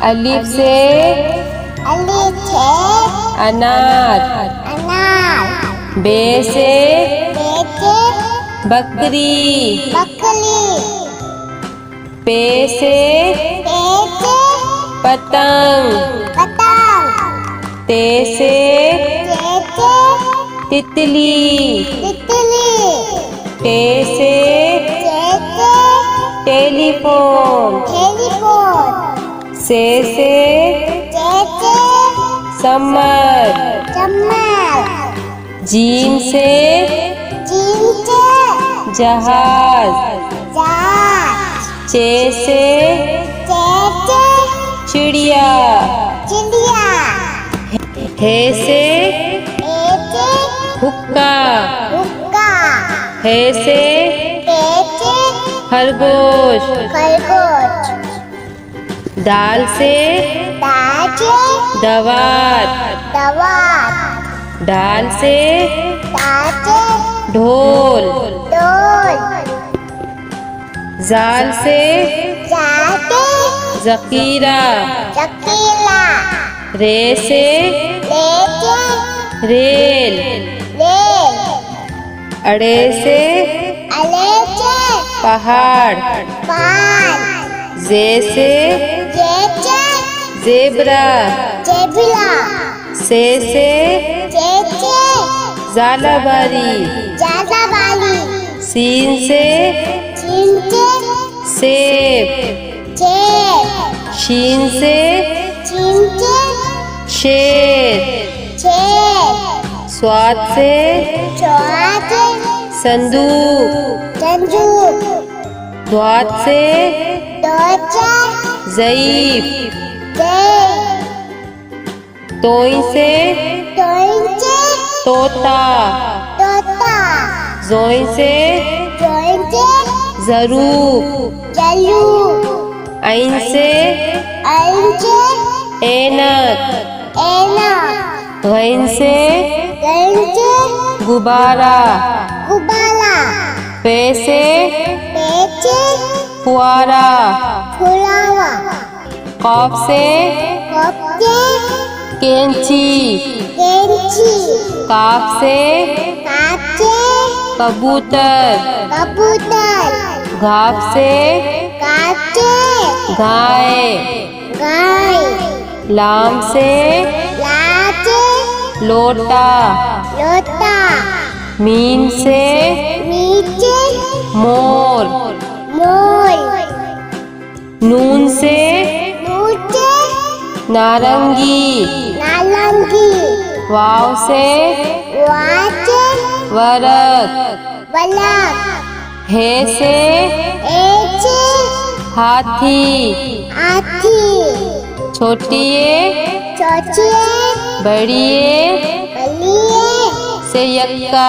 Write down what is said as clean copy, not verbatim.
अलिफ से अनार। बे से बकरी। पे से पतंग। ते से तितली। टे से टेलीफोन। से समर। जीम से जहाज। चे से चिड़िया। हे से हुक्का। हे से खरगोश। दाल से दवात। डाल से ढोल। जाल से जकीरा। रे से रेल। अड़े से पहाड़। जे से जेब्रा। से जालाबारी। सीन से सेब। शीन से शेर। स्वाद से संदूक। द्वात से ज़ईफ। तोई से तोता। जोई से ज़रूब। ऐन से ऐनक। गैन से गुब्बारा। पे से फुआरा। कॉफ से कैंची। काफ से कबूतर। घाफ से गाय। लाम से लोटा। मीम से मोर। नून से नारंगी। वाव से वरक। हे से हाथी। छोटिए बड़िए से यक्का।